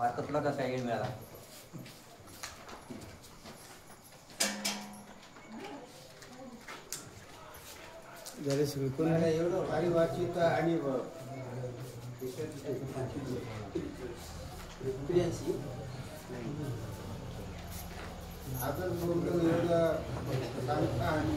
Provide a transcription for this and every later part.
वाटतं तुला कसा येईल मिळाला? जरा शिकून एवढं भारी वाचित आणि आपण बोलतो एवढं सांगता आणि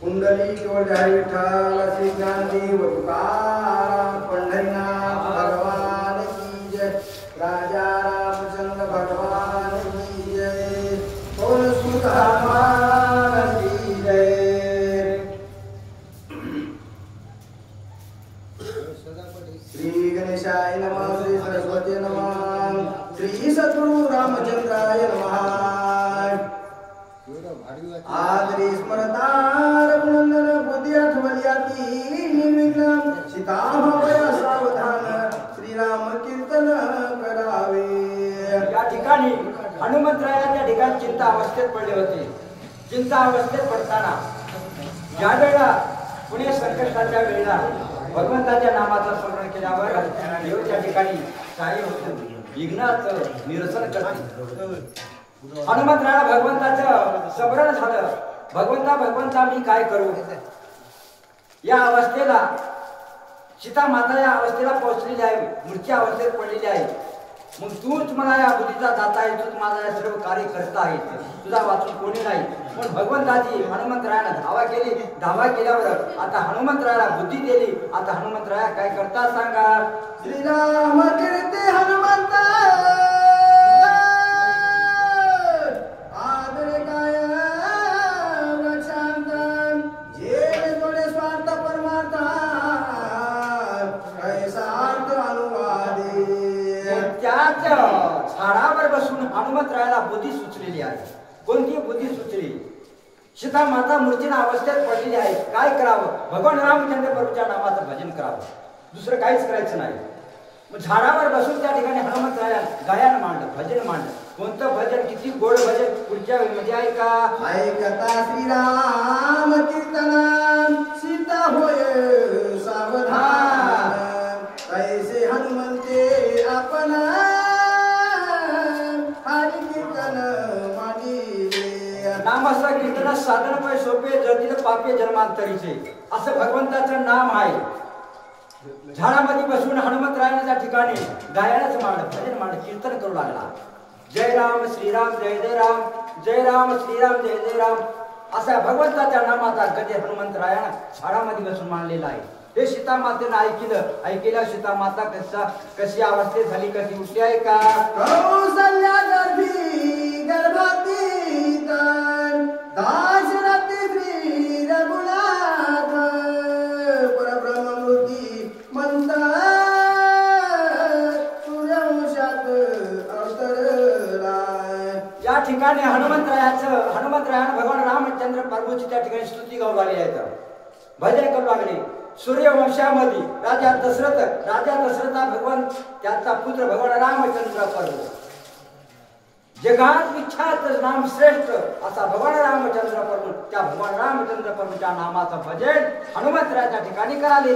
कुंडली वडाई विठ्ठल श्री ज्ञानदेव तुकाराम पंढरीनाथ भगवान की जय राजा रामचंद्र भगवान की जय बोल सुत हनुमान की जय श्री गणेशाय नमः श्री सरस्वती नमः श्री सद्गुरु रामचंद्राय नमः आदरी स्मरतार पुनंदन बुद्धी आठवल्याती निर्विघ्न सीता भवया सावधान श्रीराम कीर्तन करावे। या ठिकाणी हनुमंतराया त्या ठिकाणी चिंता अवस्थेत पडले होते। चिंता अवस्थेत पडताना ज्या वेळेला पुणे संकटाच्या वेळेला भगवंताच्या नामाचं स्मरण केल्यावर देव त्या ठिकाणी काही विघ्नाचं निरसन करते। हनुमंतराला भगवंताचं स्मरण झालं। भगवंता मी काय करू? या अवस्थेला सीता माता या अवस्थेला पोहोचलेली आहे, मृत्यू अवस्थेत पडलेली आहे। मग तूच मला या बुद्धीचा दाता आहे, तूच माझा या सर्व कार्य करता आहे, तुझा वाचून कोणी नाही। पण भगवंताची हनुमंतरायानं धावा केल्यावर आता हनुमंतरायाला बुद्धी दिली। आता हनुमंतराया काय करता सांगा? श्रीराम कीर्ती हनुमंता झाडावर बसून हनुमंतरायाला बुद्धी सुचलेली आहे। कोणती बुद्धी सुचली? सीता माता मूर्छित अवस्थेत पडलेली आहे, काय करावं? भगवान रामचंद्र प्रभूच्या नामाचं भजन करावं, दुसरं काहीच करायचं नाही। मग झाडावर बसून त्या ठिकाणी हनुमंतराया गायन मांडलं, भजन मांडलं। कोणतं भजन? किती गोड भजन! पुढच्या वेळेमध्ये ऐका। ऐकता श्रीराम कीर्तन सीता होय सावधान कैसे हनुमंते आपण हरि कीर्तन मांडिले। नामाचं कीर्तन साधन पाय सोपे जटिल पापे जन्मांतरीचे असं भगवंताचं नाम आहे। झाडामध्ये बसून हनुमंतरायाने त्या ठिकाणी गायनाचं मांड, भजन मांड, कीर्तन करू लागला। जय राम श्रीराम जय जय राम, जय राम श्रीराम जय जय राम असा भगवंताच्या नामाचा गजर हनुमंतरायानं झाडामध्ये बसून मांडलेला आहे। हे सीता मातेनं ऐकलं सीता माता कशी अवस्थेत झाली, कशी उठली आहे का? कौसल्या गर्भी गर्भाती दाशरथी श्री रघुनाथ परब्रह्ममूर्ती मंत सूर्यवंशात अवतरला। या ठिकाणी हनुमंतरायानं भगवान रामचंद्र प्रभूची त्या ठिकाणी स्तुती गाऊ लागली आहे, भजन करू लागले। सूर्यवंशामध्ये राजा दशरथ भगवान त्याचा पुत्र भगवान रामचंद्र प्रभू जगात विख्यात नाम श्रेष्ठ असा भगवान रामचंद्र प्रभू त्या भगवान रामचंद्र प्रभूच्या नामाचं भजन हनुमंतरायाच्या ठिकाणी कराले।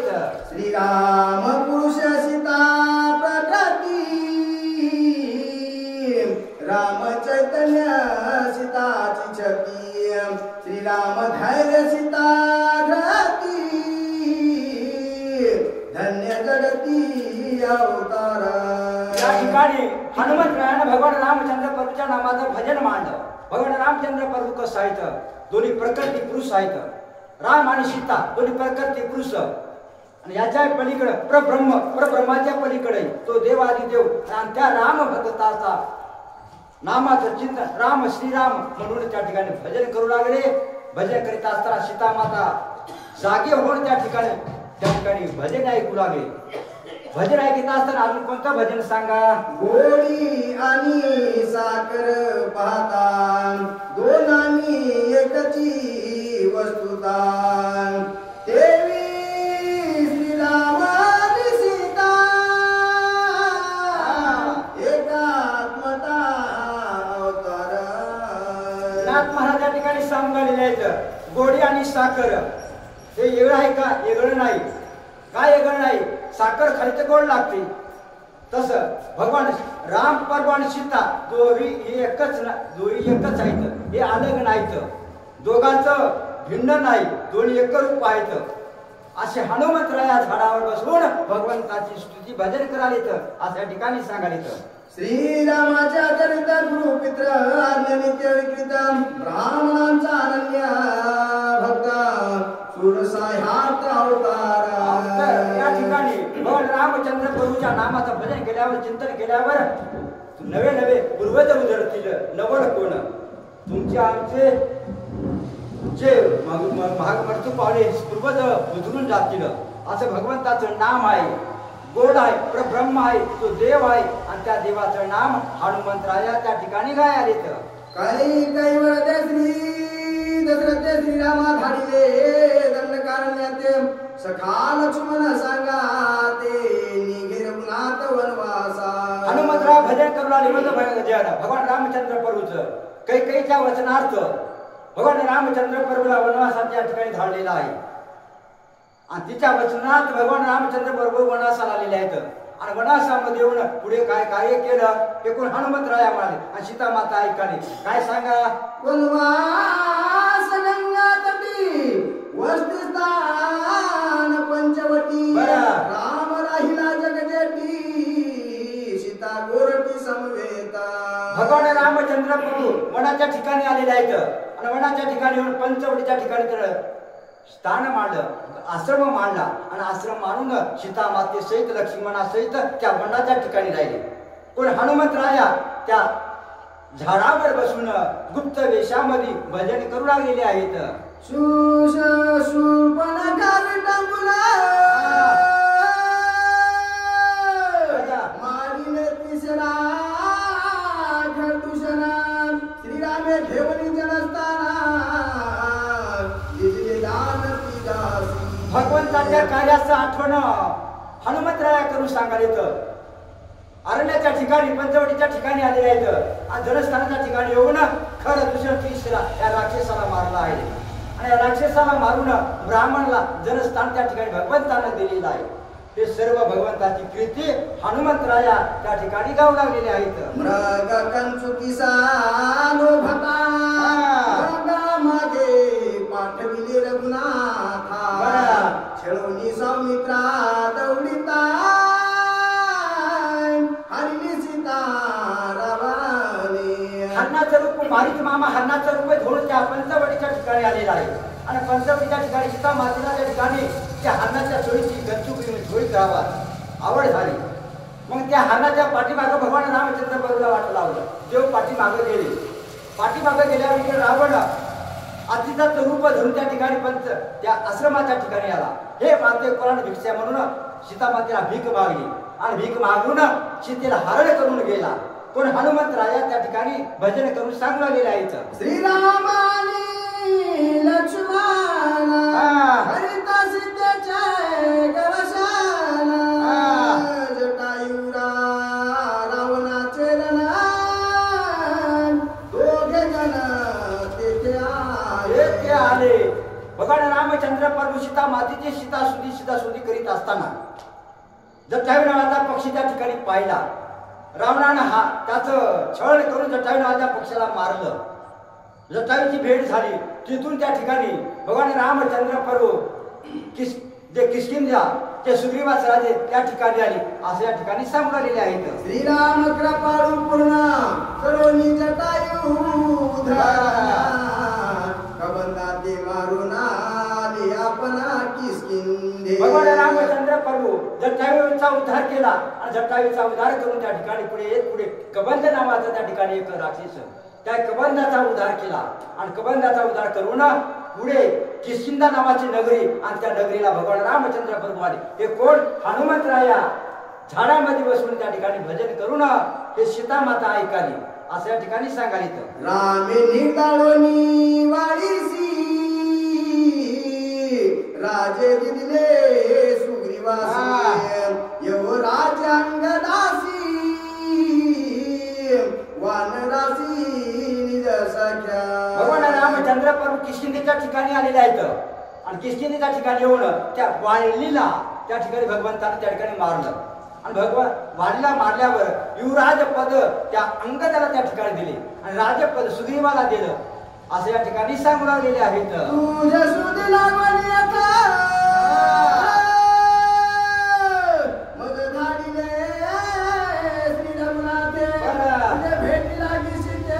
श्रीराम पुरुष सीता प्रकृती राम चैतन्य सीताची छती श्रीराम धैर्य सीता धरती धन्य जगती अवतार। या ठिकाणी हनुमंतरायानं भगवान रामचंद्र प्रभूच्या नामाचं भजन मांडलं। भगवान रामचंद्र प्रभू कसं आहेत? दोन्ही प्रकृती पुरुष आहेत। राम आणि सीता दोन्ही प्रकृती पुरुष आणि याच्या पलीकडे परब्रह्माच्या पलीकडे तो देवादिदेव आणि त्या राम भक्ताचा नामाचं चिंतन राम श्रीराम म्हणून त्या ठिकाणी भजन करू लागले। भजन करीत असताना सीता माता जागे होऊन त्या ठिकाणी भजन ऐकू लागले. भजन ऐकत असताना अजून कोणतं भजन सांगा? गोडी आणि साखर पाहता दोनांनी एकची वस्तुता देवी श्रीराम आणि सीता एकात्मता अवतार. नाथ महाराज या ठिकाणी सांगलेले आहेत गोडी आणि साखर हे वेगळं आहे का? वेगळं नाही. काय वेगळं नाही? साखर खाली तर गोड लागते. तसं भगवान राम परवान सीता दोही एकच आहेत. हे अलग नाहीत. दोघांचं भिन्न नाही. दोन्ही एक रूप आहेत. असे हनुमंतराय या झाडावर बसून भगवंताची स्तुती भजन करालीत अशा ठिकाणी सांगालीत. श्रीरामाच्या चरित गुरुपित्र नित्य विकृत ब्राह्मणांचा अनन्य भक्त सुरसाह्यात अवतार. या ठिकाणी भगवान रामचंद्र प्रभूच्या नामाचं भजन केल्यावर चिंतन केल्यावर नवे नवे पूर्वज उजळतील. नवल कोण? तुमचे आमचे जे महागमर्तू पावले पूर्वज उजळून जातील. असं भगवंताचं नाम आहे. गोड आहे, परब्रह्म आहे, तो देव आहे आणि त्या देवाचं नाम हनुमंतराया त्या ठिकाणी गायलीत. काही काही वरते श्री दशरथ श्रीरामा धाडिले दंडकारण्याते सखा लक्ष्मण सांगा ते निघे रघुनाथ वनवासा. हनुमंतराय भजन करू लागले म्हणजे भगवान रामचंद्र प्रभूचं कैकेयीच्या वचनार्थ भगवान रामचंद्र प्रभूला वनवासात या ठिकाणी धाडलेला आहे. आणि तिच्या वचनात भगवान रामचंद्र प्रभू वनवासाला आलेले आहेत. आणि वनवासामध्ये येऊन पुढे काय कार्य केलं हे कोण? हनुमंतराया म्हणाले. आणि सीता माता ऐकाली. काय सांगा? वनवास गंगा तटी वस्तिस्थान पंचवटी राम राहिला जगजेटी सीता गोरटी समवेता. भगवान रामचंद्र प्रभू वनाच्या ठिकाणी आलेले आहेत. आणि वनाच्या ठिकाणी येऊन पंचवटीच्या ठिकाणी तर स्थान मांडलं, आश्रम मांडला. आणि आश्रम मांडून सीता मातेसहित लक्ष्मणासहित त्या वनाच्या ठिकाणी राहिले. कोण? हनुमंतराया त्या झाडावर बसून गुप्त वेशामध्ये भजन करू लागलेले आहेत. सुष सुपनखा विटंबुला मारिले तिसरा खंडूषणा श्रीरामे घेवनी जनस्थाना दिले दान तिजासी. भगवंताच्या कार्याचं आठवण हनुमंतराया करून सांगायला अरण्याच्या ठिकाणी पंचवटीच्या ठिकाणी आलेले आहेत. आणि जनस्थानाच्या ठिकाणी येऊन खरं दुसऱ्या तिसरा या राक्षसाला मारला आहे. आणि या राक्षसाला मारून ब्राह्मणाला जनस्थान त्या ठिकाणी भगवंतानं दिलेलं आहे. हे सर्व भगवंताची कृती हनुमंतराया त्या ठिकाणी गाऊ लागलेले आहेत. मृग कंचुकीसा लोभता मृगा मागे पाठविले रघुनाथा छळवणी सौमित्रा दौडिता हरिणी सीता रावणे. हरणाचं रूप मारीच मामा हरणाचं रूप धरून त्या पंचवटीच्या ठिकाणी आलेला आहे. आणि पंचवटीच्या ठिकाणी सीता मातेला त्या ठिकाणी त्या हरणाच्या चोळीची गंचुकी झोळी करावा आवड झाली. मग त्या हरणाच्या पाठीमागं भगवान रामचंद्र प्रभूला वाट लावलं. देव पाठीमागं गेले. पाठीमागं गेल्यावर इकडे रावण अतिथाचं रूप धरून त्या ठिकाणी त्या आश्रमाच्या ठिकाणी आला. हे माते कोण भिक्षा म्हणून सीता मातेला भीक मागली. आणि भीक मागून सीतेला हरण करून गेला. कोण? हनुमंतराया त्या ठिकाणी भजन करून सांगू लागलेले आहेत. श्रीरामानी लक्ष्मण हरिता सीतेचे गवशाना जटायुरा रावणाचे रण दोघे जण तेथे आले. भगवान रामचंद्र प्रभू सीता मातेची सीतासुदी करीत असताना जटायू नावाचा पक्षी त्या ठिकाणी पाहिला. रावणानं त्याचं छळ करून जटायू नावाच्या पक्षाला मारलं. जटायूची भेट झाली. तिथून त्या ठिकाणी भगवान रामचंद्र प्रभू जे किष्किंधा ते सुग्रीवाचे राजे त्या ठिकाणी आले असं या ठिकाणी सांगलेले आहेत. श्रीराम कृपाळू पूर्ण करोनी जटायू कबंदाते मारून आले आपणा किष्किंधे. भगवान रामचंद्र प्रभू जटायूचा उद्धार केला. आणि जटायूचा उद्धार करून त्या ठिकाणी पुढे कबंध नावाचा त्या ठिकाणी एक राक्षस त्या कबंधाचा उद्धार केला. आणि कबंधाचा उद्धार करून पुढे किष्किंधा नावाची नगरी आणि त्या नगरीला भगवान रामचंद्र प्रभू आले. हे कोण? हनुमंतराया झाडामध्ये बसून त्या ठिकाणी भजन करून हे सीता माता ऐकाली असं या ठिकाणी सांगायचं. रामे निताळोनी वाडीसी राजे दिले सुग्रीवासी युवराज अंगदासी वानरासी निज सख्या. भगवान रामचंद्र प्रभू किष्किंधेच्या ठिकाणी आलेले आहेत आणि किष्किंधेच्या ठिकाणी येऊन त्या वालीला त्या ठिकाणी भगवंताने त्या ठिकाणी मारलं आणि भगवान वालीला मारल्यावर युवराज पद त्या अंगदाला त्या ठिकाणी दिले आणि राजपद सुग्रीवाला दिलं असं या ठिकाणी सांगून आलेले आहेत. तुझ्या सुधी लागवणी आता मग धाडीले श्री रघुनाथे तुझ्या भेटी लागी सीते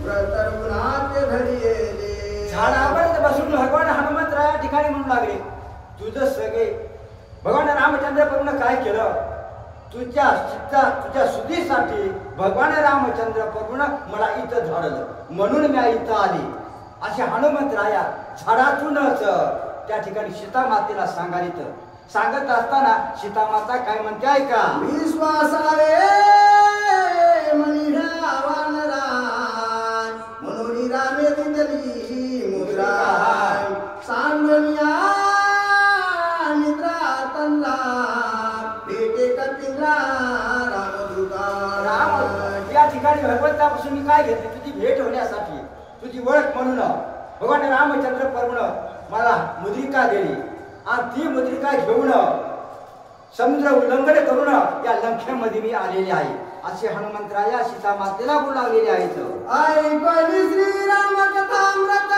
व्रत रघुनाथ घरी येले. झाडावर बसून भगवान हनुमंतराया ठिकाणी म्हणू लागले तुझं सगळे भगवान रामचंद्र प्रभूने काय केलं? तुझ्या सुधीसाठी भगवान रामचंद्र प्रभूनं मला इथं धाडलं म्हणून मी इथं आली असे हनुमंतराया झाडातूनच त्या ठिकाणी सीता मातेला सांगत असताना सीता माता काय म्हणते ऐका. विश्वासावे मनिढा वानरा म्हणून रामे दिली मुद्रा सांगनिया निद्रा तन्ला भेटे कपिंद्रा रामदूता. राम या ठिकाणी भगवंतापासून मी काय घेतले? तुझी भेट होण्यासाठी तुझी ओळख म्हणून भगवान रामचंद्र प्रभूनं मला मुद्रिका दिली आणि ती मुद्रिका घेऊन समुद्र उल्लंघन करून या लंकेमध्ये मी आलेले आहे असे हनुमंतराया सीता मातेला बोलावलेले आहेत. ऐकली श्रीराम कथामृत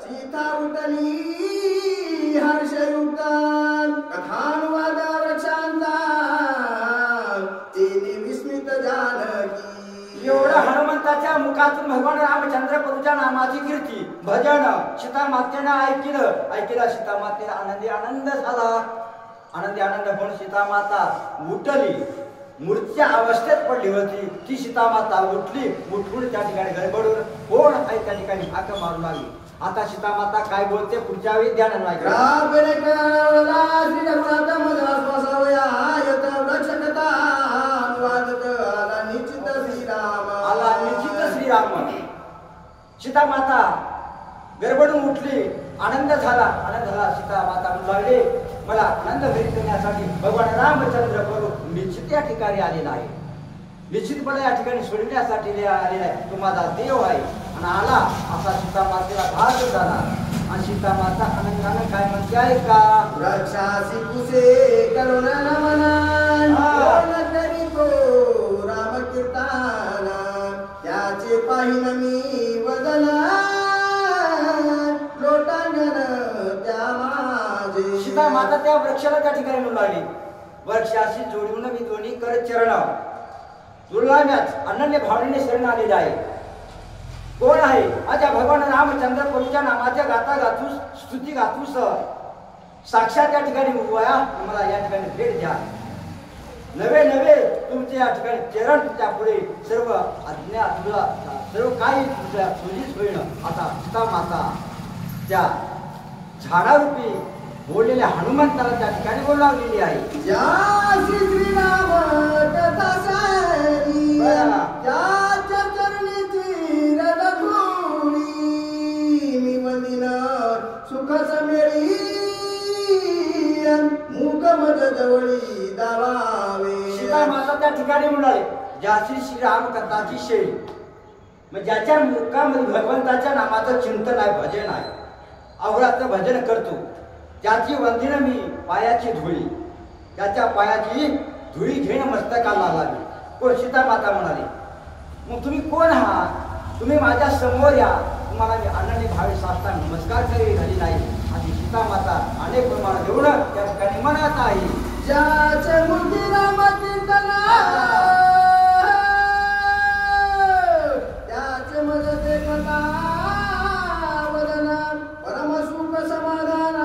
सीता उठली हर्षयुक्त कथानुवाद रक्षांता तिने विस्मित जानकी. एवढं हनुमंताच्या मुखातून भगवान रामचंद्र प्रभूच्या नामाची कीर्ती भजन सीता मातेनं ऐकलं सीता मातेला आनंद झाला. आनंद म्हणून सीता माता उठली मूर्तीच्या अवस्थेत पडली होती ती सीता माता उठून त्या ठिकाणी गडबडून कोण आहे त्या ठिकाणी हाक मारू लागली. आता सीता माता काय बोलते पुढच्या वेळी ध्यान आला निश्चित श्रीराम. सीता माता गडबडून उठली आनंद झाला सीता माता म्हणू लागली मला आनंद घरी करण्यासाठी भगवान रामचंद्र प्रभू निश्चित या ठिकाणी आलेला आहे. निश्चितपणे या ठिकाणी सोडण्यासाठी आलेला आहे. तो माझा देव आहे आणि आला असा सीता मातेला भाग झाला आणि सीता माता आनंदाने काय म्हणते ऐका. रक्षासी कुसे करुण नमन करी तो राम कीर्तन त्याचे पाहिन मी वदन लोटांगण त्या माझे. सीता माता त्या वृक्षाला त्या ठिकाणी म्हणू लागली वृक्षाशी जोडून मी दोन्ही कर चरण जुळण्यास अनन्य भावनेने शरण आलेले आहे. कोण आहे? माझ्या भगवान रामचंद्र प्रभूच्या नामाच्या गाता गातूस स्तुती गातूस साक्षात या ठिकाणी उभया मला या ठिकाणी भेट द्या. नवे तुमचे या ठिकाणी चरण तुमच्या पुढे सर्व आज्ञा तुला सर्व काही तुझ्या सोयीच होईन. आता सीता माता त्या झाडारूपी बोललेल्या हनुमंताला त्या ठिकाणी बोलावलेली आहे. श्रीराम कथा सारी त्याच्या चरणीची रडधुळी मी वंदिन सुख समेळी मुख मज जवळी दावावे. सीता माता त्या ठिकाणी म्हणाले ज्याची श्रीराम कथाची शैली म्हणजे ज्याच्या मुखामध्ये भगवंताच्या नामाचं चिंतन आहे भजन आहे अवरात्र भजन करतो त्याची वंदिन मी पायाची धुळी त्याच्या पायाची धुळी घेणं मस्तकाला लावी. कोण? सीता माता म्हणाली मग तुम्ही कोण आहात? तुम्ही माझ्या समोर या तुम्हाला मी अनन्य भावे साष्टांग नमस्कार करी झाली नाही. आणि सीता माता अनेक प्रमाण घेऊन त्या ठिकाणी म्हणत आहे ज्याचे मूर्ती राम कीर्तना त्याचे मजते कथा वदना परम सुख समाधान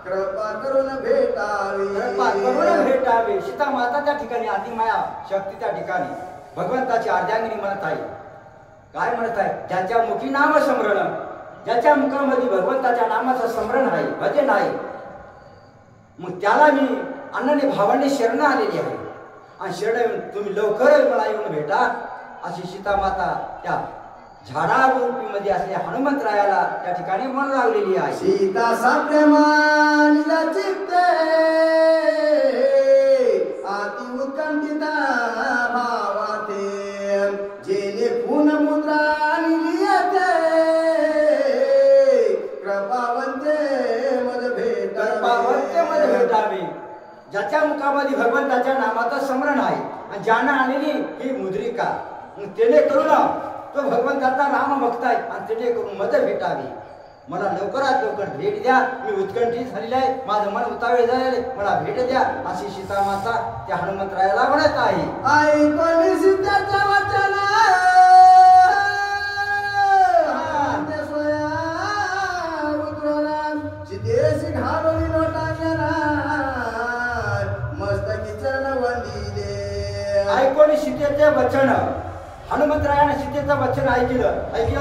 कृपा करून भेटावे. सीता माता त्या ठिकाणी आदिमाया शक्ती त्या ठिकाणी भगवंताची अर्ध्यांगिनी म्हणत आहे. काय म्हणत आहे? ज्याच्या मुखी नाम स्मरण, ज्याच्या मुखामध्ये भगवंताच्या नामाचं स्मरण आहे, भजन आहे, मग त्याला मी अण्णाने भावाने शरण आलेली आहे. आणि शरण येऊन तुम्ही लवकर मला येऊन भेटा अशी सीतामाता त्या झाडारूपीमध्ये असलेल्या हनुमंतरायाला त्या ठिकाणी म्हणू लागलेली आहे. सीता साप्रेमानिला चित्ते अति उत्कंठिता भावाते जेने पूर्ण मुद्रा निलियते कृपावंते मद भेटावे. ज्याच्या मुखामध्ये भगवंताच्या नामाचं स्मरण आहे आणि ज्यानं आलेली ही मुद्रिका, मग त्याने करून तो भगवंताचा नाम बघताय आणि त्याने करून मद भेटावी. मला लवकरात लवकर भेट द्या, मी उत्कंठित झालेला आहे, माझं मन उतावळे झालेले, मला भेट द्या अशी सीतामाता त्या हनुमंतरायाला म्हणत आहे. ऐकून सीतेचं वचन सीतेशी घालून लोटांगणा मस्तकी चरण वंदिले. ऐकून सीतेचे वचन, हनुमंतरायाने सीतेचं वचन ऐकलं.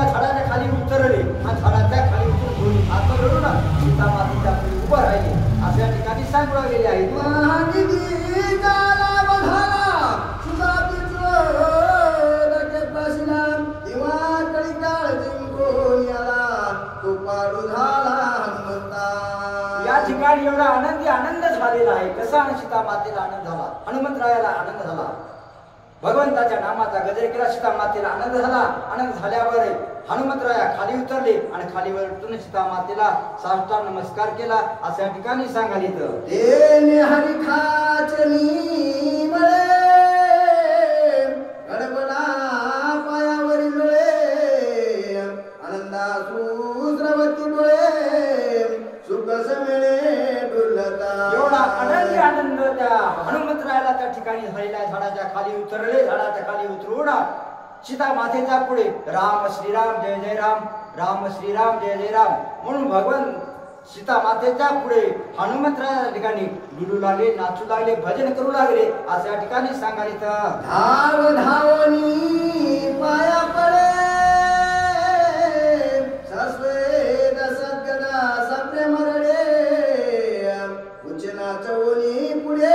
झाडाच्या खाली उतरले आणि झाडाच्या खाली उतरून दोन्ही हात धरून सीता मातेच्या पुढे उभं राहिले अशा या ठिकाणी सांगण्यात गेले आहे. महानिधी झाला बघाला सुधातीचं डके प्रश्न तेव्हा कळी काळ जिंकून याला तो पाडू झाला हनुमंता. या ठिकाणी एवढा आनंद झालेला आहे. कसा सीता मातेला आनंद झाला, हनुमंतरायाला आनंद झाला. भगवंताच्या नामाचा गजर केला, सीता मातेला आनंद झाला. आनंद झाल्यावर हनुमंतराया खाली उतरले आणि खालीवर उतरून सीता मातेला साष्टांग नमस्कार केला असं या ठिकाणी सांगायचं. देने हरिखाचनी मळे गडबडा पायावरील डोळे आनंदासू द्रवती डोळे सुख समेळे डुलता. एवढा आनंद त्या हनुमंतरायाला त्या ठिकाणी झालेला आहे. झाडाच्या खाली उतरले, झाडाच्या खाली उतरून सीता मातेच्या पुढे राम श्रीराम जय जय राम, राम श्रीराम जय जय राम म्हणून भगवान सीता मातेच्या पुढे हनुमंतराया ठिकाणी डुलू लागले, नाचू लागले, भजन करू लागले असं या ठिकाणी सांगायचं. धाव धावनी पाया पडे सस्वेद सद्गदा सप्रेम रडे उचना चवनी पुढे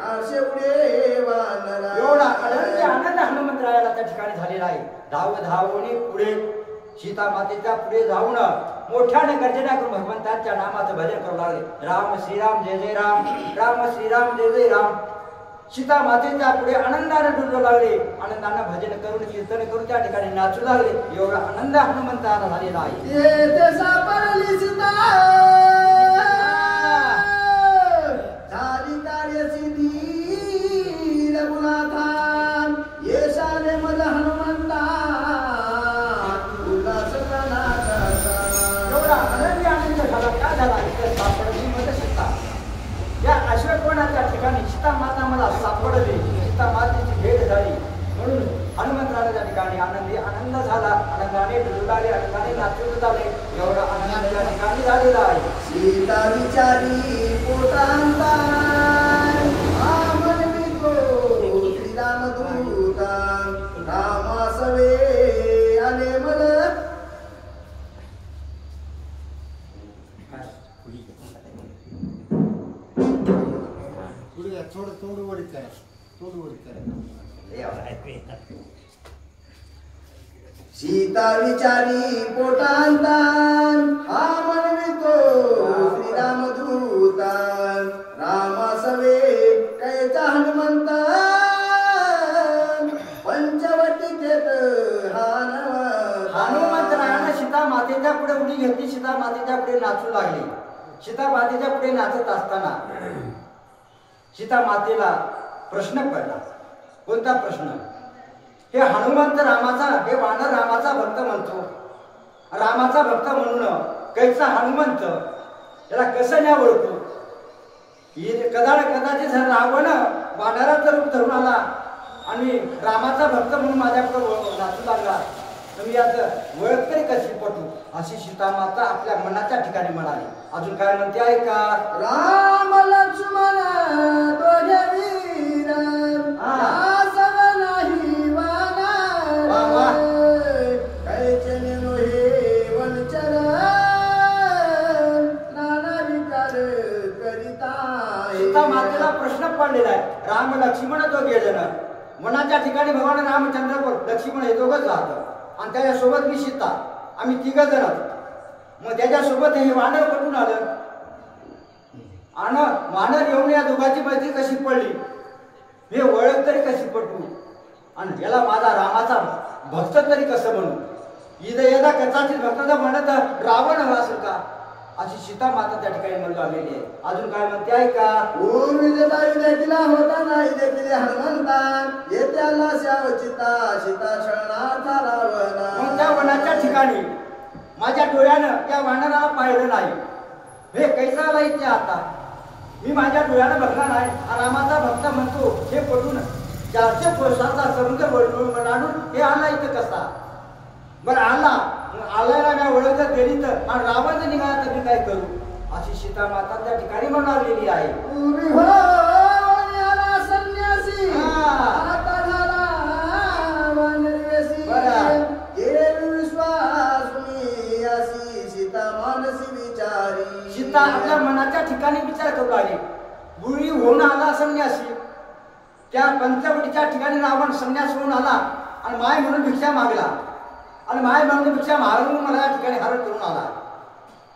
आरशे पुढे वानरा. एवढा आनंद हनुमंतरायाला त्या ठिकाणी झालेला आहे. धावनी पुढे सीता मातेच्या पुढे जाऊन मोठ्याने गर्जना करून भगवंताच्या नामाचं भजन करू लागले. राम श्रीराम जय जय राम, राम श्रीराम जय जय राम. सीता मातेच्या पुढे आनंदाने डुलू लागले, आनंदाने भजन करून कीर्तन करून त्या ठिकाणी नाचू लागले. एवढा आनंद हनुमंताला झालेला आहे. येते सापडली सीता झाली कार्य सिद्धी रघुनाथा येशाले मद हनुमंता आनंद झाला. काय झाला? सापडली मद सीता. या अश्वकोणाच्या ठिकाणी सीता माता मला सापडली, सीता मातेची भेट झाली म्हणून हनुमंतराला त्या ठिकाणी आनंद झाला. आनंदाने डुलू लागले, आनंदाने नाचू लागले. एवढा आनंद त्या ठिकाणी झालेला आहे. सीता विचारी पोटांता आमनवितो श्रीराम दूता रामा सवे आले मद. थोडं वडीत करा. सीता विचारी पोटांता हा मनवितो श्रीराम दूता रामा सवे कैचा हनुमंता पंचवटीत हनुमंतरायाने सीता मातेच्या पुढे उडी घेतली, सीता मातेच्या पुढे नाचू लागली. सीता मातेच्या पुढे नाचत असताना सीता मातेला प्रश्न पडला. कोणता प्रश्न? हे हनुमंत रामाचा, हे वानर रामाचा भक्त म्हणतो, रामाचा भक्त म्हणून कैसा हनुमंत, याला कसं नाही ओळखू? कदाचित रावण वानराचं रूप धरून आला आणि रामाचा भक्त म्हणून माझ्याकडे नाचू लागला, तर मी याचं ओळख तरी कशी पटू? अशी सीतामाता आपल्या मनाच्या ठिकाणी म्हणाली. अजून काय म्हणते आहे का? राम लक्ष्मण दोघे वीर पडलेला आहे. राम लक्ष्मण दोघे जण वनाच्या ठिकाणी भगवान रामचंद्र लक्ष्मण हे दोघंच राहतं आणि त्याच्यासोबत मी सीता आम्ही तिघ जण. मग त्याच्यासोबत हे वानर कुठून आलं आणि वानर येऊन या दोघांची मैत्री कशी पडली हे ओळख तरी कशी पटू आणि याला माझा रामाचा भक्त तरी कसं म्हणू. इथं यदा कदाचित भक्ताचा म्हणत रावण हवा असेल का अशी सीता माता त्या ठिकाणी म्हणून आलेली आहे. अजून काय म्हणते आहे का ओम विजेता विदेकिला होता नाही देखील हनुमंता येते आला श्याव चिता सीता क्षणार्था रावण. मग त्या वनाच्या ठिकाणी माझ्या डोळ्यानं त्या वानराला पाहिलं नाही. हे कैसा आला इथे आता मी माझ्या डोळ्यानं बघणार नाही. रामाचा भक्त म्हणतो हे पडून 400 कोसाचा समुद्र ओलांडून हे आला इथं कसा बरं आलायला मी ओळख गेली तर रावण निघाला तर मी काय करू अशी सीता माता त्या ठिकाणी म्हणालेली आहे. संन्यासी सीता आपल्या मनाच्या ठिकाणी विचार करू लागली. बुरी होऊन आला संन्यासी त्या पंचवटीच्या ठिकाणी रावण संन्यास होऊन आला आणि माय म्हणून भिक्षा मागला आणि माय म्हणून भिक्षा मागून मला या ठिकाणी हरण करून आला.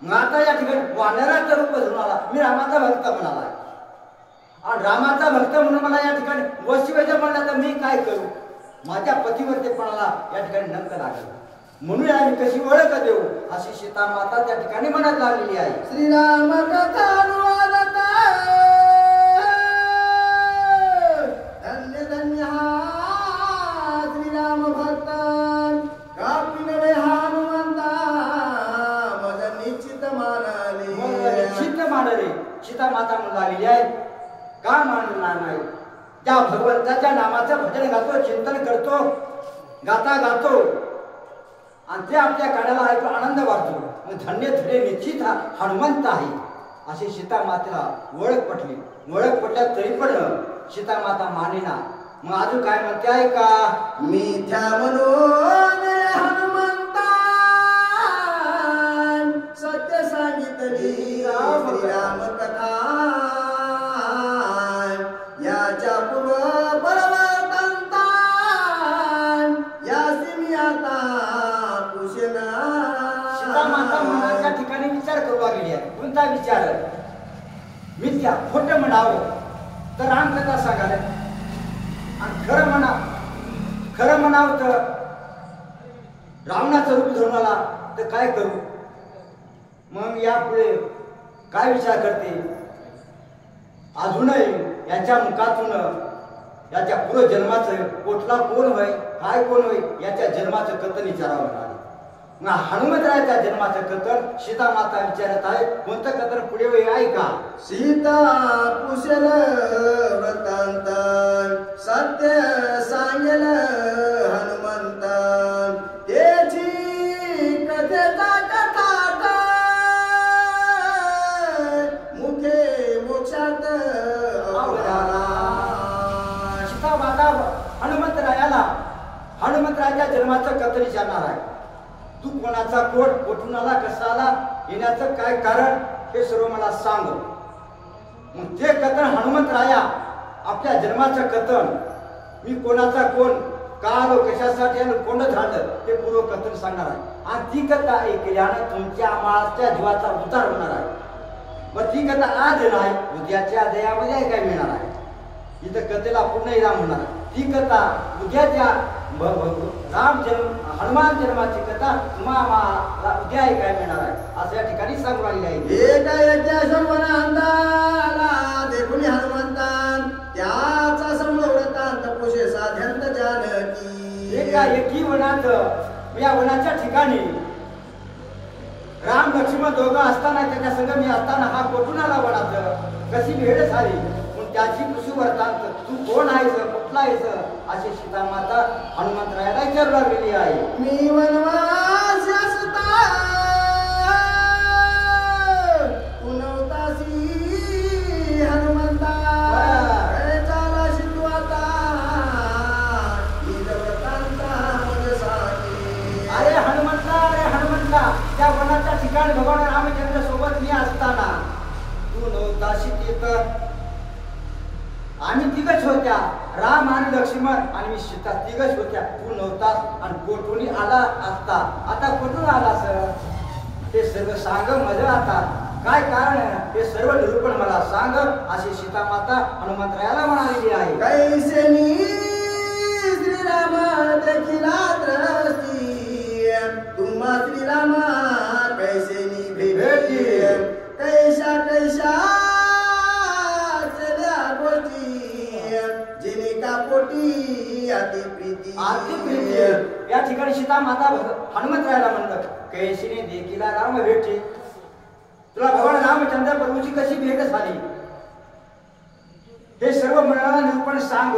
मग आता या ठिकाणी वानराचं रूप धरून आला. मी रामाचा भक्त म्हणाला आणि रामाचा भक्त म्हणून मला या ठिकाणी वशिवैद्य म्हणला तर मी काय करू माझ्या पतिवर्तेपणाला या ठिकाणी नंक लागेल म्हणून आम्ही कशी ओळख देऊ अशी सीता माता त्या ठिकाणी म्हणत लागलेली आहे. श्रीराम कथा धन्य धन्य श्रीराम भक्त कापी नवे हनुमंता मज निश्चित मानले. निश्चित मानले सीता माता म्हणून लागलेली आहे. का मानणार नाही त्या भगवंताच्या नामाचं भजन गातो चिंतन करतो गाता गातो आणि ते आपल्या कानाला ऐकून आनंद वाटतो. मग धन्य धरे निश्चित हा हनुमंत आहे अशी सीता मातेला ओळख पटली. ओळख पटल्या तरी पण सीता माता मानेना. मग अजून काय म्हणते आहे का मिथ्या म्हणून हनुमंता सत्य सांगितली श्रीराम कथा याच्या पूर्व परवर्तंता यासी मी आता कुशना. सीता माता मनाच्या ठिकाणी विचार करू लागली आहे. कोणता विचार मिथ्या खोटं म्हणावं तर रामकथा सांगायला आणि खरं म्हणावं तर रावणाचं रूप धरून आला तर काय करू. मग यापुढे काय विचार करते अजूनही याच्या मुखातून याच्या पूर्वजन्माचं कुठला कोण होय काय कोण होय याच्या जन्माचं कथन विचारावं म्हणाले. हनुमंतरायाच्या जन्माचं कथन सीता माता विचारत आहे. कोणतं कथन पुढे वेळ आहे का सीता कुशल वृत्तांत सत्य सांगेल हनुमंत त्याची कथेचा कथार्थ मुखे मोक्षात सीता माता हनुमंतरायाच्या जन्माचं कथन विचारणार आहे. तू कोणाचा कोट कुठून आला कसा आला येण्याचं काय कारण हे सर्व मला सांग. मग ते कथन हनुमंतराया आपल्या जन्माचं कथन मी कोणाचा कोण का आलो कशासाठी आलो कोण झालं ते पूर्व कथन सांगणार आहे. आणि ती कथा ऐकल्यानं तुमच्या माळच्या जीवाचा उतार होणार आहे. मग ती कथा आज नाही उद्याच्या दयामध्ये काय मिळणार आहे. इथं कथेला पूर्ण विराम होणार आहे. ती कथा उद्याच्या राम जन्म हनुमान जन्माची कथा तुम्हाला उद्या काय मिळणार आहे असं या ठिकाणी सांगू लागले आहे. देखुनी हनुमंतान त्याचा समोरतांत पुषे साध्यंत जानकी. एका एकी वनात या वनाच्या ठिकाणी राम लक्ष्मण दोघं असताना त्याच्या संग मी असताना हा कुठून आला वनात कशी भेट झाली पण त्याची कृषी वर्तांत तू कोण आहेस कुठला आहेस अशी सीता माता हनुमंतरायाला विचारू लागलेली आहे. मी वनवास असता पुनवतासी हनुमंता चाला शितू आता अरे हनुमंता त्या वनाच्या ठिकाणी भगवान रामचंद्र सोबत मी असताना तू नव्हताशी तिथं आम्ही तिघच होत्या, राम आणि लक्ष्मण आणि मी सीता तिघच होत्या. तू नव्हतास आणि कोठून आला असता. आता कुठून आला सर ते सर्व सांग मज आता. काय कारण हे सर्व निरूपण मला सांग अशी सीता माता हनुमंतरायाला म्हणालेली आहे. कैसेनी श्रीराम देखिला द्रष्टी तुम्हा श्रीरामा कैसेनी भेटी कैशा कैशा चल्या गोष्टी जिनिका पोटी अति प्रीती या ठिकाणी सीता माता हनुमंतरायाला म्हणतात कैसीने देखीला राम भेटते. तुला भगवान रामचंद्र प्रभूची कशी भेट झाली हे सर्व मनाला निरूपण सांग.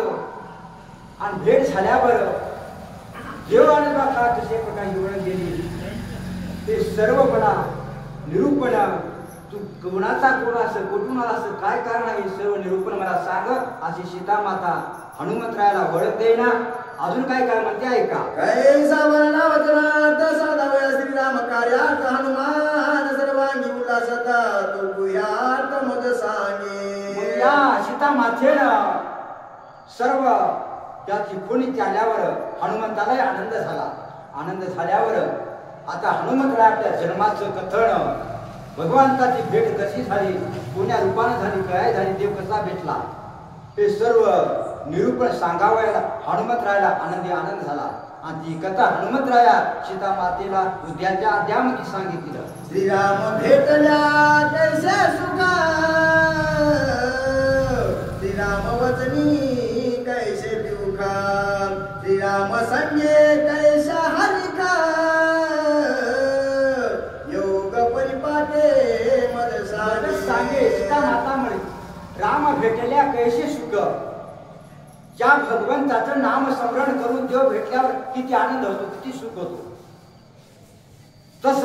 आणि भेट झाल्यावर देव आणि बाबा कसे प्रकारे निवडून गेली ते सर्व मला निरूपण तू कोणाचा कोण असं कुठून आला असं काय कारण आहे सर्व निरूपण मला सांग अशी सीता माता हनुमंतरायाला वळख देईना. अजून काय काय म्हणते आहे का. कैसा वर्णा वचनार्थ साधावया श्रीराम कार्यार्थ हनुमान सर्वांगी उल्हासता तो गुह्यार्थ मग सांगे. या सीता मातेनं सर्व त्याची खुणी आल्यावर हनुमंतालाही आनंद झाला. आनंद झाल्यावर आता हनुमंतरायाच्या जन्माचं कथन भगवंताची भेट कशी झाली कोण्या रूपाने झाली काय झाली देव कसा भेटला हे सर्व निरूपण सांगावयाला हनुमंतरायाला आनंद झाला. आणि ती कथा हनुमंतराया सीता मातेला उद्याच्या अद्यामध्ये सांगितलं. श्रीराम भेटल्या कैसे सुखा श्रीराम वचनी कैसे दुखा श्रीराम संगे कैसा हरिका योग परिपाटे मद सांगे. सीता माता म्हणे राम भेटल्या कैसे सुख. ज्या भगवंताचं नाम स्मरण करून देव भेटल्यावर किती आनंद होतो किती सुख होतो. तस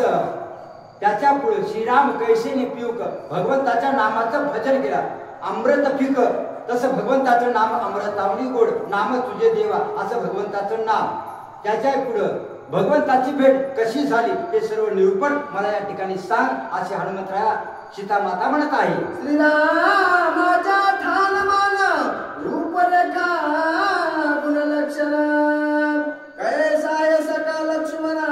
त्याच्या पुढे श्रीराम कैसेने पिऊक भगवंताच्या नामाचं भजन केला. अमृत पिक तसं भगवंताचं नाम अमृतावणी गोड नाम तुझे देवा असं भगवंताचं नाम. त्याच्या पुढं भगवंताची भेट कशी झाली हे सर्व निरूपण मला या ठिकाणी सांग असे हनुमंतराया सीता माता म्हणत आहे. श्रीरामाच्या ठाणमान रूपरेखा गुणलक्षण कैसा सका लक्ष्मणा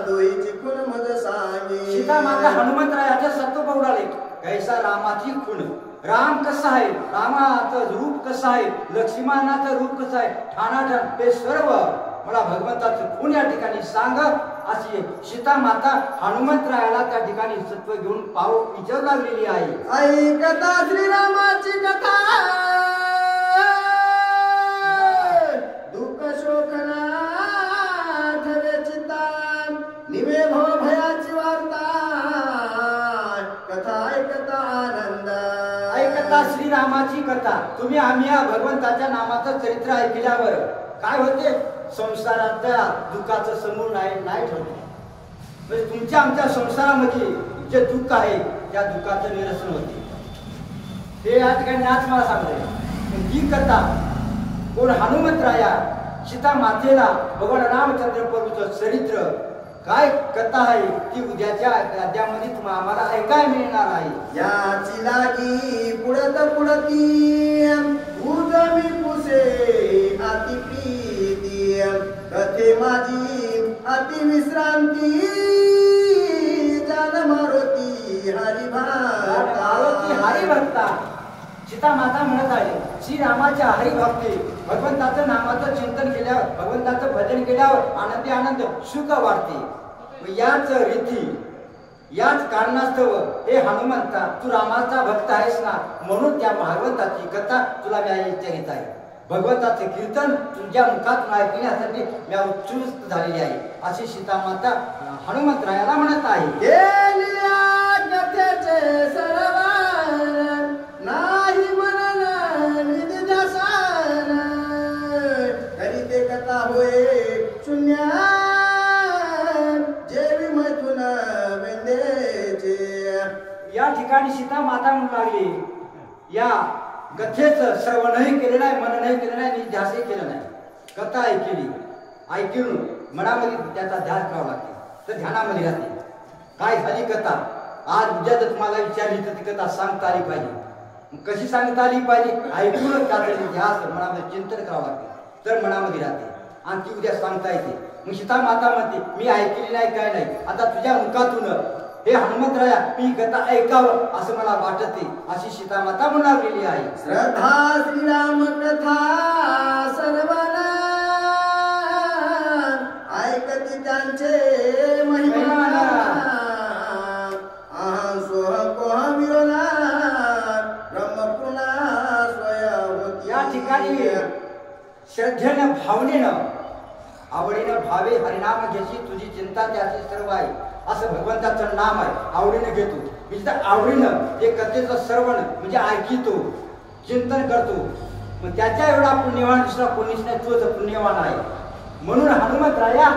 दोहीची खूण मज सांगे. सीता माता हनुमंतरायाच्या सत्व पौराले कैसा रामाची खूण. राम कसा आहे रामाचं रूप कसं आहे लक्ष्मणाचं रूप कसं आहे ठाणाठाण हे सर्व मला भगवंताचं खूण या ठिकाणी सांग अशी सीता माता हनुमंतरायाला त्या ठिकाणी सत्व घेऊन पाव विचारू लागलेली आहे. ऐकता श्रीरामाची कथा दुःख शोकना ठवे चित्ता निवे भव भयाची वार्ता कथा ऐकता आनंद. ऐकता श्रीरामाची कथा तुम्ही आम्ही या भगवंताच्या नामाचं चरित्र ऐकल्यावर काय होते संसाराच्या दुःखाचं समूळ नाही ठेवते. म्हणजे तुमच्या आमच्या संसारामध्ये जे दुःख आहे त्या दुःखाचं निरसन होते. ते या ठिकाणी आज मला सांगते ही कथा कोण हनुमंतराया सीता मातेला भगवान रामचंद्र प्रभूचं चरित्र काय कथा आहे ती उद्याच्या अध्यामध्ये तुम्हाला आम्हाला ऐकायला मिळणार आहे. याची लागी पुढत पुढती उजवी पुसे अति प्रीती कथे माझी अति विश्रांती जान मारुती हरिभक्ता. सीता माता म्हणत आहे श्रीरामाच्या हरिभक्ती भगवंताचं नामाचं चिंतन केल्यावर भगवंताचं भजन केल्यावर आनंदी आनंद सुख वाढते. याच रीती याच कारणास्तव हे हनुमंता तू रामाचा भक्त आहेस ना म्हणून त्या भगवंताची कथा तुला मी इच्छा घेत आहे. भगवंताचे कीर्तन तुझ्या मुखातून ऐकण्यासाठी मी उत्सुक झालेली आहे अशी सीता माता हनुमंतरायाला म्हणत आहे. कथेचे सरवान नाही मनन निधी ध्यासन तरी ते कथा होय शून्य जेवी मैथुन वेंदेचे. या ठिकाणी सीता माता म्हणू लागली या कथेचं श्रवणही केलं नाही मननही केलं नाही ध्यासही केलं नाही. कथा ऐकली ऐकून मनामध्ये त्याचा ध्यास करावा लागते तर ध्यानामध्ये राहते. काय झाली कथा आज उद्या जर तुम्हाला विचारली तर ती कथा सांगता आली पाहिजे. कशी सांगता आली पाहिजे ऐकूनच त्याचं ध्यास मनामध्ये चिंतन करावं लागते तर मनामध्ये राहते आणि ती उद्या सांगता येते. मग सीता माता म्हणते मी ऐकली नाही काय नाही आता तुझ्या मुखातून हे हनुमंतराया मी कथा ऐकावं असं मला वाटते अशी सीता माता म्हणालेली आहे. श्रद्धा श्रीराम कथा सर्वांना ऐकती त्यांचे महिमा या ठिकाणी श्रद्धेनं भावनेनं आवडीनं भावे हरिनाम घ्यायची तुझी चिंता त्याची सर्व आहे असं भगवंताचं नाम आहे. आवडीनं घेतो म्हणजे आवडीनं जे कथेचं श्रवण म्हणजे ऐकितो चिंतन करतो मग त्याच्या एवढा पुण्यवान दुसरा कोणीच नाही तोच पुण्यवान आहे. म्हणून हनुमंतराया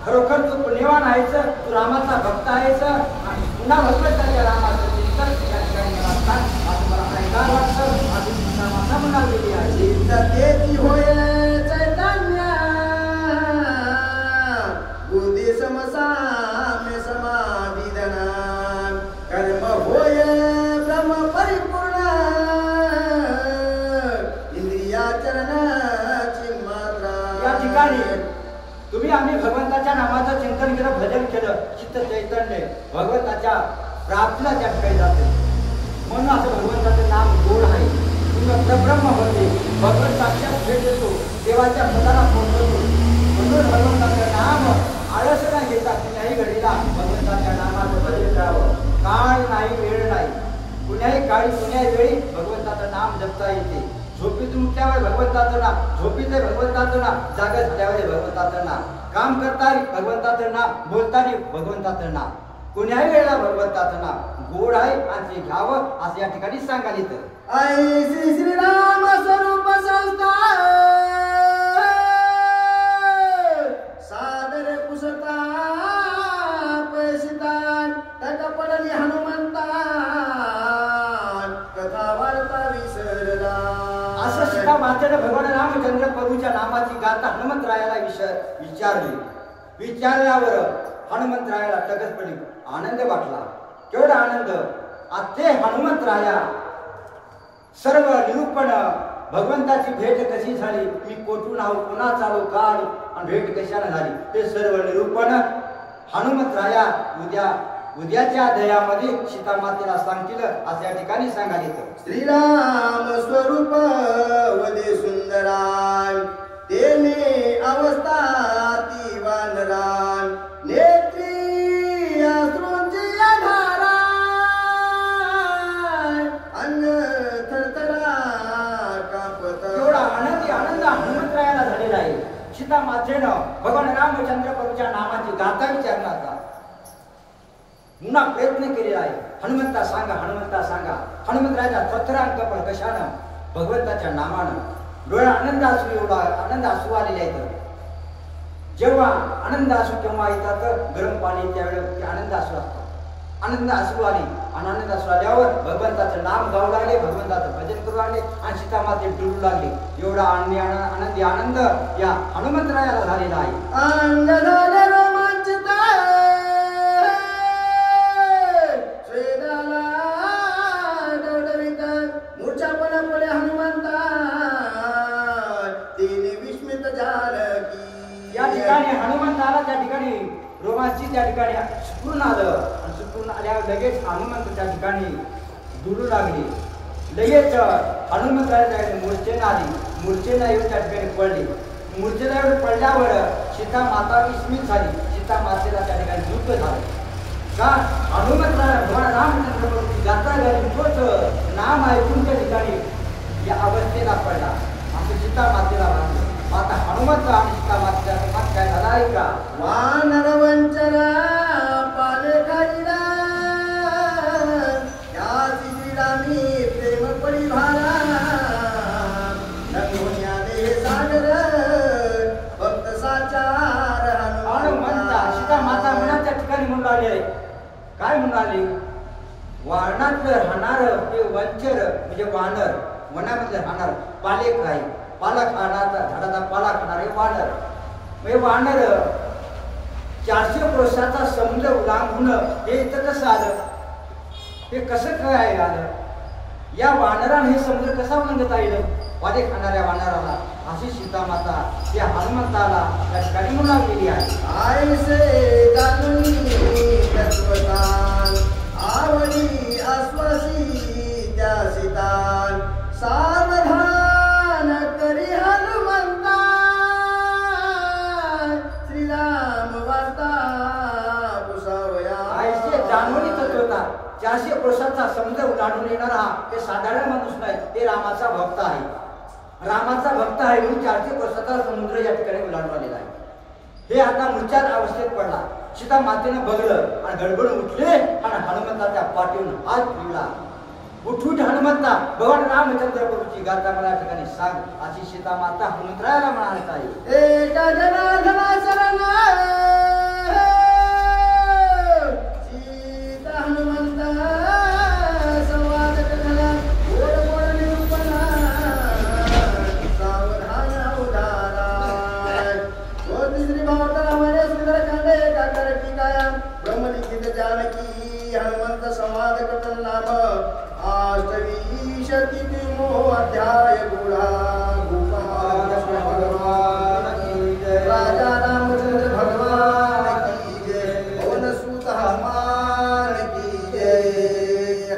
खरोखर तू पुण्यवान आहेस तू रामाचा भक्त आहेस आणि पुन्हा भगवंताच्या रामाचं चिंतन या ठिकाणी मला सांग असं मला ऐकायला वाटतं असं सीता माता म्हणालेली आहे. सत्येची होय चैतन्य बुद्धी समसाम्य समाधिदना कर्म होय ब्रह्म परिपूर्ण इंद्रियाचरणाची मात्रा. या ठिकाणी तुम्ही आम्ही भगवंताच्या नामाचं चिंतन केलं भजन केलं चित्त चैतन्य भगवंताच्या प्राप्तीला त्या ठिकाणी जाते. म्हणून असं भगवंताचं नाम गोड आहे. तुम्ही ब्रह्म होते भगवंत साक्षात भेट देतो देवाच्या पदाला पोहोचवतो. म्हणून भगवंताचं नाम आळस नाही घेता कुण्याही घडीला भगवंताच्या नामाचं भजन करावं. काळ नाही वेळ नाही कुण्याही काळी कुण्याही वेळी भगवंताचं नाम जपता येते. झोपेतून उठल्यावर भगवंताचं नाम झोपीत भगवंताचं नाम जागा झाल्यावर भगवंताचं नाम काम करताना भगवंताचं नाम बोलताना भगवंताचं नाम कुण्याही वेळेला भगवंताचं नाम गोड आहे आणि ते घ्यावं असं या ठिकाणी सांगायला येतं. आई श्री श्रीराम स्वरूप संस्था सादर पुसता पैसिता तक पडली हनुमंता कथा वार्ता विसरला. असं सीता मातेने भगवान रामचंद्र प्रभूच्या नामाची गाथा हनुमंतरायाला विचारल्यावर हनुमंतरायाला टगस पडली. आनंद वाटला. केवढा आनंद ते हनुमंतराया सर्व निरूपण भगवंताची भेट कशी झाली मी कोठून आहो पुन्हा चालू का आलो आणि भेट कशाने झाली ते सर्व निरूपण हनुमंतराया उद्याच्या अध्यायामध्ये सीता मातेला सांगतील असं या ठिकाणी सांगायला येतं. श्रीराम स्वरूप वदे सुंदराय तेने अवस्था ती वानराय नेत्री अश्रूंची धारा अंग थरथरा कापत. एवढा आनंद हनुमंतरायाला झालेला आहे. सीता मातेनं भगवान रामचंद्र प्रभूच्या नामाची गाथा विचारण्याचा पुन्हा प्रयत्न केलेला आहे. हनुमंता सांगा हनुमंतरायाचा थरथरांक पण कशानं भगवंताच्या नामानं डोळ्या आनंद असू आलेले आहेत. जेव्हा आनंद असू केव्हा येतात गरम पाणी त्यावेळेस आनंद असू असतो. आनंद असू आली आणि आनंद असू आल्यावर भगवंताचं नाम गाऊ लागले भगवंताचं भजन करू लागले आणि सीता माते डुलू लागले. एवढा आनंदी आनंद या हनुमंतरायाला झालेला आहे. या ठिकाणी हनुमंताला त्या ठिकाणी रोमांची त्या ठिकाणी सुकून आलं आणि सुकून आल्यावर लगेच हनुमंत त्या ठिकाणी डुलू लागली. लगेच हनुमंताला मूर्छेनं आली. मूर्छेनं येऊन त्या ठिकाणी पडली. मूर्छेला येऊन पडल्यावर सीता माता विस्मित झाली. सीता मातेला त्या ठिकाणी दुःख झालं का हनुमंताला भगवान रामचंद्र प्रभूची गाथा झाली तोच नाम ऐकून त्या ठिकाणी या अवस्थेला पडला असं सीता मातेला वाटलं. आता हनुमंत आणि सीता मातेचा संवाद काय झाला आहे का वानर वंचना पालकाईला या श्रीरामी प्रेम परिभारा नगोन्याने सागर भक्त साचार हनुमंता सीता माता मनाच्या ठिकाणी म्हणून आले आहे. काय म्हणून आले वाहनात राहणार ते वंचर म्हणजे वानर वनामध्ये राहणार पालेक आहे. पाला खाणारा झाडाचा पाला खाणारे वानर म्हणजे वानर 400 वर्षाचा समुद्र ओलांडून हे इथं कसं आलं हे कसं काय आलं या वानराने हे समुद्र कसा ओलांडता येईल? वादे खाणाऱ्या वानराला अशी सीता माता या हनुमंताला या ठिकाणी म्हणून गेली आहे. आईसे जाणूनी तत्वज्ञान आवडी आश्वासी त्या सीतान सावधान करी हनुमंता श्रीराम वार्ता पुसावया. आईचे जाणवणी तत्वता 400 वर्षाचा समुद्र ओलांडून येणारा हे साधारण माणूस नाही, ते रामाचा भक्त आहे. रामाचा भक्त आहे म्हणून 400 वर्षाचा समुद्र या ठिकाणी ओलांडून आलेला आहे. हे आता मूर्छित अवस्थेत पडला. सीता मातेनं बघलं आणि गडबड उठले आणि हनुमंताच्या पाठीवरून हात फिरला. उठ हनुमंता, भगवान रामचंद्र प्रभूची गाथा मला या ठिकाणी सांग, अशी सीता माता हनुमंतरायाला म्हणाली आहे. एका जनार्दना शरण सीता हनुमंत संवाद कथना गोड गोड निरूपणा सावधान उदारा श्री भावतरामाने सुंदर खंड एकाकर टीकाया ब्रह्मलिखित जानकी हनुमंत संवाद कथन नाम अष्टविंशतितमो अध्याय गुढा गोपाल भगवान की जय. राजा रामचंद्र भगवान की जय. पवन सुत हनुमान की जय.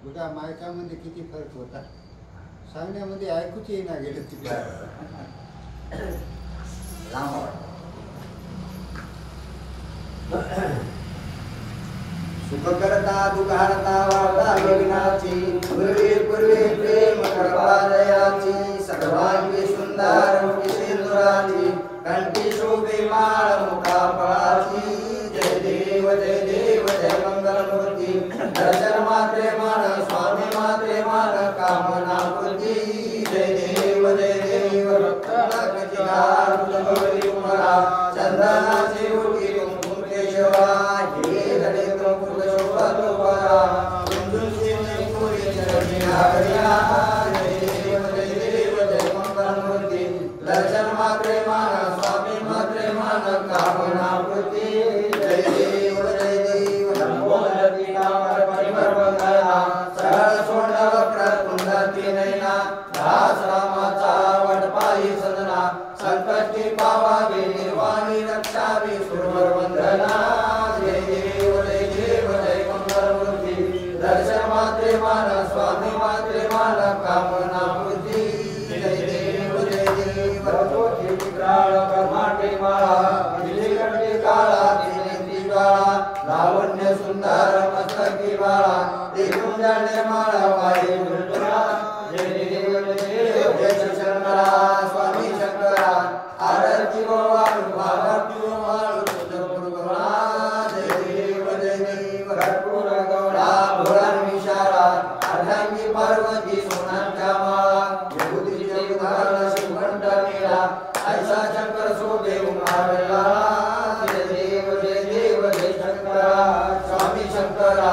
तुझ्या मायकामध्ये किती फरक होता, सांगण्यामध्ये ऐकूच येईना गेलं तिला. सुख करता दुःखारता वार्ता यज्ञाची पूर्वे पूर्वे प्रेम करवादयाची सर्वांगी सुंदर मुखी सिंदुराची कंठी शोभे माळ मुखा फळाची. जय देव जय देव जय मंगलमूर्ती दर्शन मात्रे मान स्वामी मात्रे मान कामना पूर्ती. जय देव जय देव चंदनाची उठी कुंकुम केशवा हे धडे कुंकुम शोभा तुपरा कुंजुन सिने पुरी चरणी हरिया. जय देव जय मंगलमूर्ती दर्शन मात्रे मान स्वामी मात्रे मान कामना पूर्ती. जय देव नमोदती नाम परिवर्तना सरळ सोंड वक्र कुंडती नैना दास रामाचा वडपाई सदना संकष्टी पावावी निर्वाणी रक्षावी सुरवर वंदना. जय देव जय मंगलमूर्ती दर्शन मात्रे मान स्वामी मात्रे मान कामना पूर्ती. जय देव विक्राळ कर्माटे माळा कंठी काळा तिनेत्री काळा लावण्य सुंदर मस्तकी बाळा देखून जाणे माळा वाई मृत्युरा. जय देव जय शंकरा स्वामी शंकरा आरती वाळू आरती वाळू तुझ गुरुगणा. जय देव कर्पूर गौडा भोळा विशाळा अर्धांगी पार्वती सोनांच्या माळा विभूतीचे उदाहरण शिवकंठ नीला ऐसा शंकर शोभे उमारला. जय देव जय शंकरा स्वामी शंकरा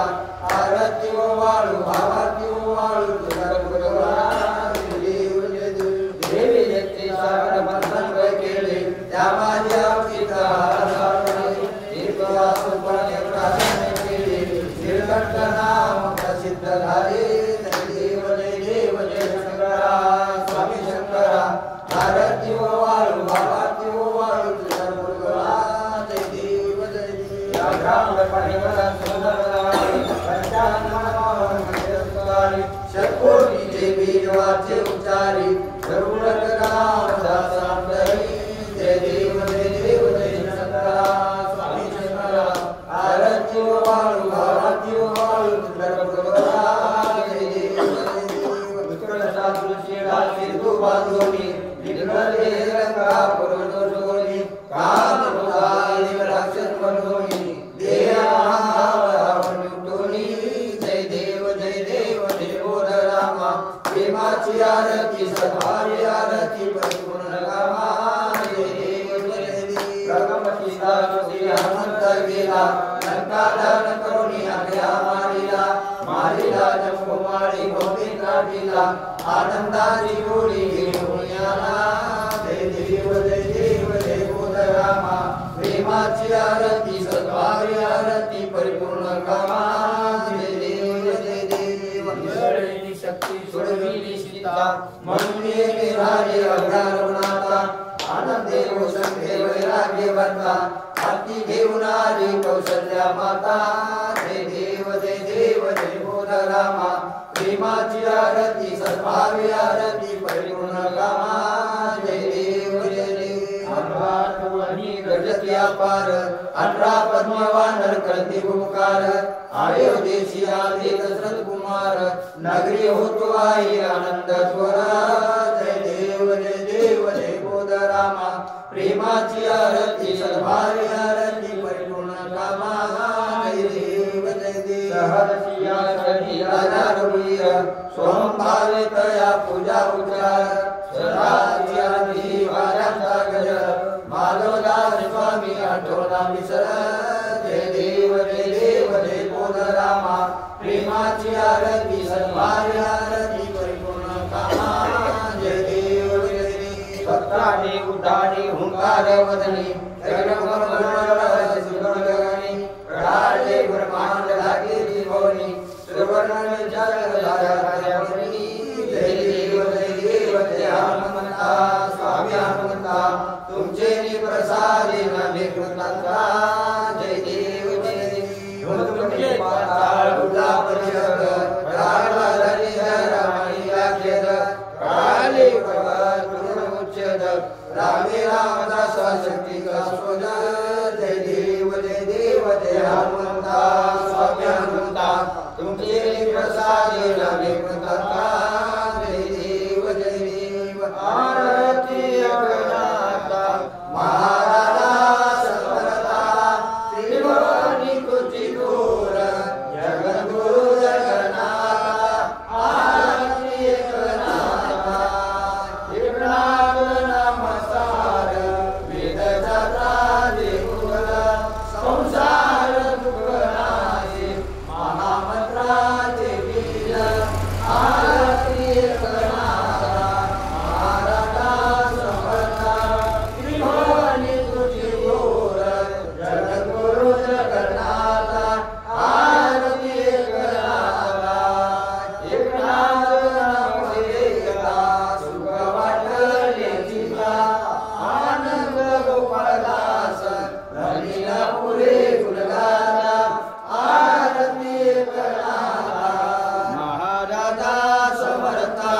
आरती वाळू आरती वाळू तुझ गुरुगणा. देवी जगती सागर बंधन केले त्या माझ्या पिता श्रीकंठ नाम प्रसिद्ध झाले. देव जय शंकरा स्वामी शंकरा आरती वाळू आरती वाळू तुझ गुरुगणा. जय देव शतकोटीचे बीजवाचे उच्चारी करुणक नाम दासांतरी. जय देव जय शंकरा स्वामी शंकरा आरती वाळू आरती वाळू तुझ गुरुगणा. जय देव उत्कल सादृश्य राशी तू बांधोनी निघले रंगा पुरवणी काम तुझाली राक्षस बनवणी देहा जय देव देवोद रामा प्रेमाची आरती सभारी आरती परिपूर्ण कामा. जय देव प्रगमती सारथी हनुमंत गेला लंकादहन करुणी आज्ञा मारिला जंबुमाळी भौतिक काढिला आनंदाची गोडी घेऊन आला. जय देव देवोद रामा प्रेमाची आरती सद्भावी आरती परिपूर्ण कामा जय देव जय देव जळणी शक्ती सोडविली सीता म्हणून ये निराळे अवघा रघुनाथा आनंदे रोषण वैराग्य बंधा हाती घेऊन आली कौशल्या माता जय देव जय बोध रामा प्रेमाची आरती सद्भावी आरती परिपूर्ण कामा जय देव जय देव गजती अपार 18 पद्मवानर करते उपकार अयोध्येशी आले दशरथ कुमार नगरी होतो आई आनंद स्वर जय देव जय बोध रामा प्रेमाची आरती सद्भावी आरती परिपूर्ण कामा जय देव सहर्षिया सही राजा रघुवीर सोम भावे तया पूजा उच्चार सदाची आरती वाऱ्यांचा गजर माधवदास स्वामी आठवणा विसर जय देव जय बोध रामा प्रेमाची आरती सद्भावी आरती परिपूर्ण कामा जय देव भक्ताने उठाणे हुंकार वदनी राजे ब्रह्मांड लागे त्रिभुवनी सुवर्ण जल धार्यावनी जय देव जय हनुमंता स्वामी हनुमंता तुमचे प्रसादे नवे कृतंता जय देव तुमचे पाताळ उडला परिषद रागला धनी रामाई लाखेद काले पर्वत उच्चद रामे रामदास शक्ती का शोध जय देव जय हनुमंता स्वामी हनुमंता तुमचे प्रसादे नवे कृतंता जय देव आरती अगनाता महाराजा समरता त्रिभुवनी तुझी दूर जगद्गुरु जगन्नाथा आरती अगनाथा एकनाथ नमस्कार वेद जाता देऊळ संसार दुःखनाशी महामंत्राचे बीज आरती अगनाथा महाराजा समर्था त्रिभुवनी तुझी दूर जगद्गुरु जगन्नाथा आरती अगनाथा एकनाथ नमस्कार सुख वाटले चिता आनंद गोपाळदास रमीला पुरे गुणगाता आरती अगनाथा महाराजा समर्था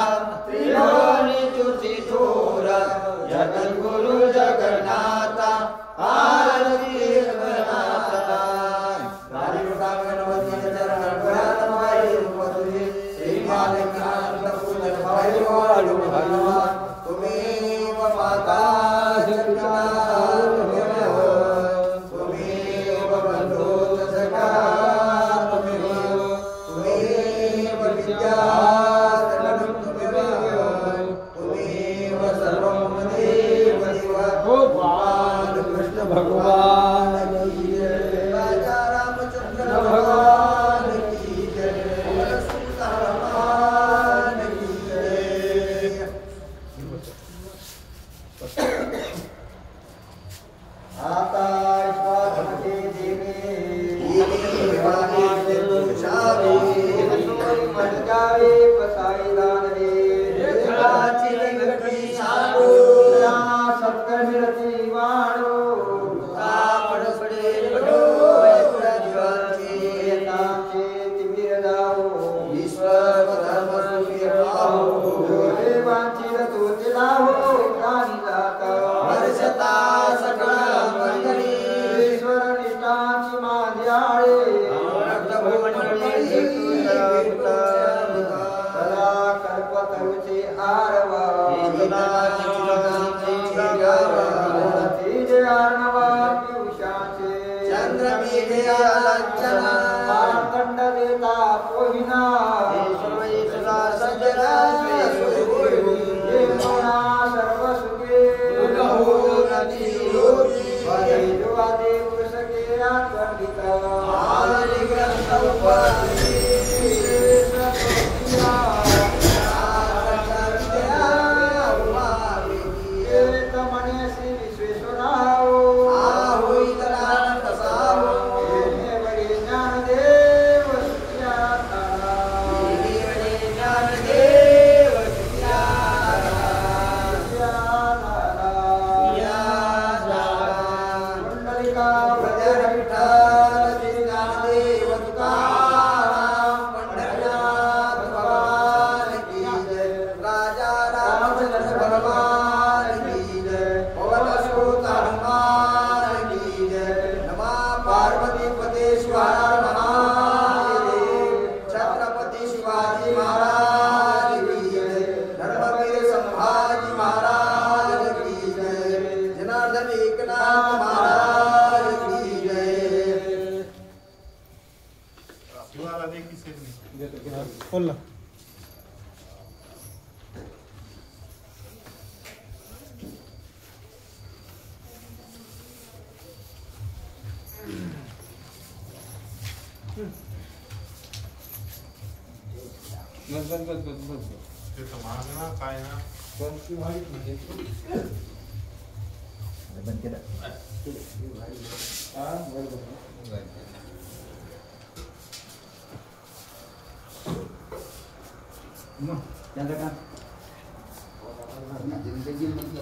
ते तर महाग ना काय ना बंद केलं मग त्यांचं काम जिंदगी